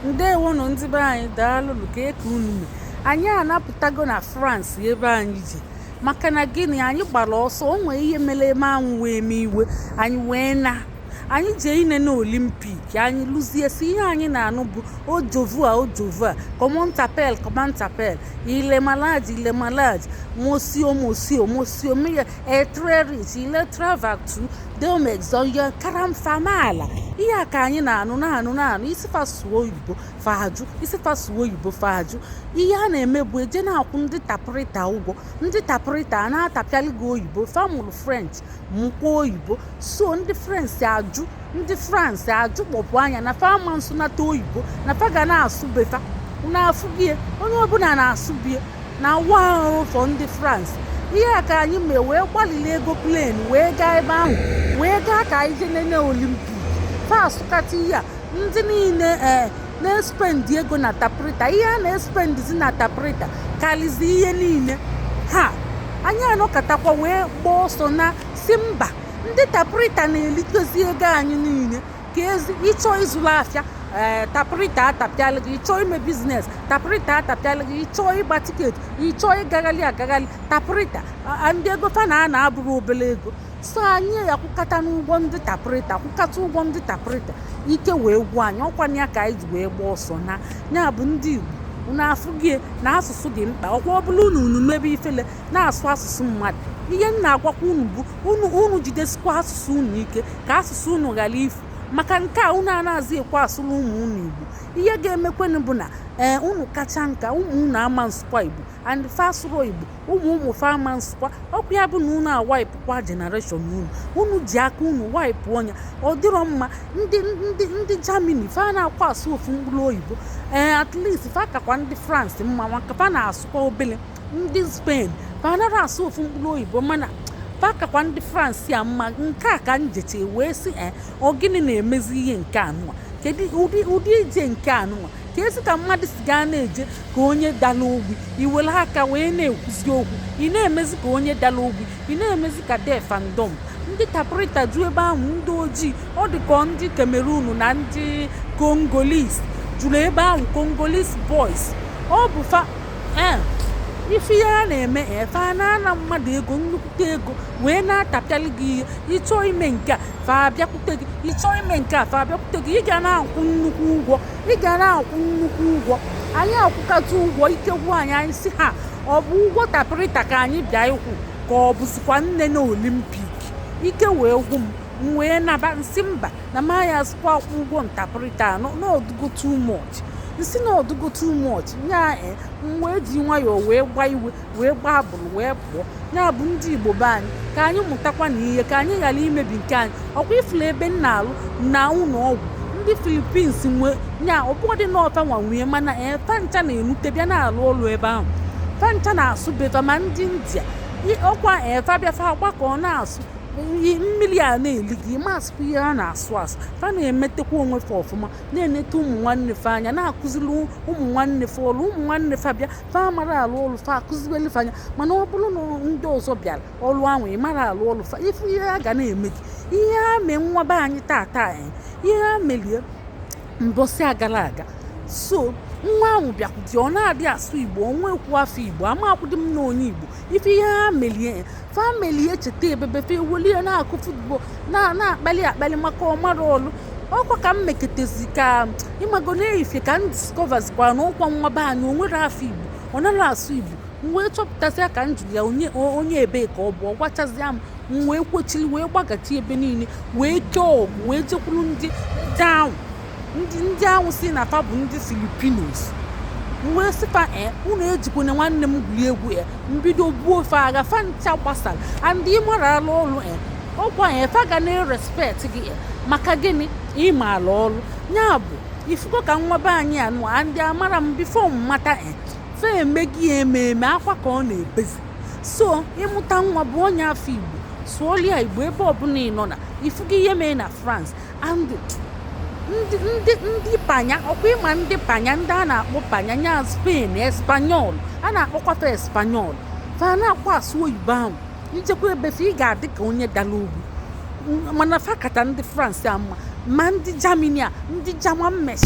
Ndeewonu ndị be anyị, daalụnụ ka eke unu mee. Anyị anapụtago na France ebe anyị ji, maka na gịnị anyị gbara ọsọ. O nwee ihe mere eme anwụ wee mee iwe anyị wee na anyị jee ine na olimpik. Anyị lụzie si ihe anyị na-anụ bụ ojovua comment t'appelle ile malade monsieur mais est très riche, il est très vertu de m'exoyer karam famala. Ihe a ka anyị na-anụ isi fasuo oyibo fahaju. Ihe a na-eme bụ eje na-akwụ ndị taprịta ụgwọ. Ndị taprịta na-atapịalị gị oyibo, famụlụ French mụkwa oyibo. So ndị France ajụ kpọpụ anya na fama nsụnata oyibo na fa ga na-asụ befa na-afụ gị onye ọbụla na-asụ bie na wa ahụ fọ ndị France. Ihe a ka anyị mee wee gbalili ego plen wee gaa ebe ahụ wee gaa ka anyị jee nene olimpik. Fasụkata ihe a ndị niile na-espendi ego na taprịta. Ihe a na-espendizi na taprịta kalizi ihe niile ha. Anyị anọkatakwa wee gbaa ọsọ na si mba, ndị taprịta na-elitozi ego anyị niile ka ezi ịchọ ịzụrụ afịa taprịta atapịalị gị, ịchọ ime biznes taprịta atapịalị gị, ịchọ ịgba tiketi, ịchọ ịgaghalị taprịta ndị ego fa na-abụrụ obere ego. So anyị akwụkata n'ụgwọ ndị taprịta ike wee gwụ anyị. Ọkwa ya ka anyị ji wee gbaa ọsọ na ya bụ ndị Igbo unu afụ gị na asụsụ dị mkpa. Ọkwa ọ bụla unu mebe ifele na-asụ asụsụ mmadụ. Ihe m na-agwakwa unu bụ unu jidesikwa asụsụ unu ike ka asụsụ unu ghara ifu. Maka nke a unu anaghịzi ekwe asụrụ ụmụ unu Igbo. Ihe ga-emekwenụ bụ na unu kacha nka ụmụ unu ama nsụkwa Igbo and fasụrụ Igbo ụmụ fa ama nsụkwa. Ọkwa ya bụ na unu awaipụkwa generation unu ji aka unu waipụ ọnya. Ọ dịrọ mma. Ndị Germany fa na-akwa asụ ofu mkpụrụ oyibo at least fa kakwa ndị France mma maka fa na-asụkwa obele. Ndị Spain fa anaghị asụ ofu mkpụrụ oyibo mana pakakwa ndị France a mma. Nke a ka njeche wee sị ọ gịnị na-emezi ihe nke anụnwa, kedu ụdị ije nke anụnwa ka esi ka mmadụ si gaa na-eje ka onye dala ogbi iwere aka wee na-ekwuzi okwu. Ị na-emezi ka onye dala ogbi, ị na-emezi ka defandom. Ndị taprịta ju ebe ahụ, ndị ojii ọ dịka ndị Cameroon na ndị Congolese juru ebe ahụ, Congolese boys. Ọ bụ fa ife ihe a na-eme fa na-ana mmadụ ego, nnukwute ego wee na-atapịalị gị ihe. Ịchọọ ime nke a fa abịakwute gị, ịchọọ ime nke a fa abịakwute gị. Ị ga na-akwụ nnukwu ụgwọ. Anyị akwụkata ụgwọ ike gwụ anyị si ha ọ bụ ụgwọ taprịta ka anyị bịa ịkwụ ka ọ bụzikwa nne na olimpik. Ike wee gwụ m wee naba nsị mba na maya sikwa akwụ ụgwọ ntaprịta n'ọdụgo too much. Nsi na ọdụgo too much nya wee ji nwayọọ wee gbaa iwe wee gbaa abụrụ wee pụọ. Ya bụ ndị Igbo be anyị ka anyị mụtakwa na ihe ka anyị ghara imebi nke anyị. Ọkwa ifuru ebe m na-alụ na ụlọ ọgwụ ndị Philippines nwe nya ọbụdị n'ọfa nwanwee mana fancha na-enute bịa na-alụ ọlụ ebe ahụ. Fancha na-asụ befa ma ndị India ọkwa fa bịafa gbakọ na-asụ mmiri a na-eli gị masịkwa ihe a na-asụ fa na-emetekwa onwe fa ọfụma, na-enete ụmụ nwanne fa anya, na-akụziri ụmụ nwanne fa ọrụ. Ụmụ nwanne fa bịa fa mara alụ ọrụ fa akụziweli fa anya. Mana ọ bụrụ na ndị ọzọ bịara ọrụ ahụ ị mara alụ ọrụ fa ifu ihe a ga na-eme gị. Ihe ha mee nwa be anyị tata ihe ha melie mbọsị agara aga. So nwa ahụ bịakwụdị ọ na-adị asụ Igbo, onwe ekwu afọ Igbo amakwụdị m na onye Igbo. Ife ihe ha melie famili echeta ebebe fe welie na-akụ futbọl na-akpali maka ọmara ọlụ. Ọkwa ka m meketezi ka ịmago na-eyifie ka m discoverzikwa na ụkwa nwa be anyị o nwere afọ Igbo, ọ naghị asụ Igbo. M wee chọpụtasịa ka m jụrụ ya onye ebe ka ọ bụ. Ọ gwachazịa m wee kwochiri wee gbagachi ebe niile wee kee ọgwụ wee jekwuru ndị ahụ si na fa bụ ndị Filipinos. Wee sịfa unu ejikwana nwanne m gwuri egwu mbido gbuo ofe agha fa ncha gbasara and ịmara alụ ọrụ ọkwa fa ga na-respect gị maka gịnị ịma alụ ọrụ. Ya bụ ifugo ka nwa be anyị anụ ndị amara m bifo mmata fa eme gị ememe akwa ka ọ na-ebezi. So ịmụta nwa bụ onye afọ Igbo sụọlia Igbo ebe ọbụla ị nọ na ifugo ihe mee na France and ndị panya ọkwa ịma ndị panya ndị a na-akpọ panya nya Spain Espanyol a na-akpọkwata Espanyol fa na-akpọ asụ oyibo ahụ. Ijekwa ebe fa ị ga-adị ka onye dala ogwu. Mana fa kata ndị France ama ma ndị Germany ndị German mesh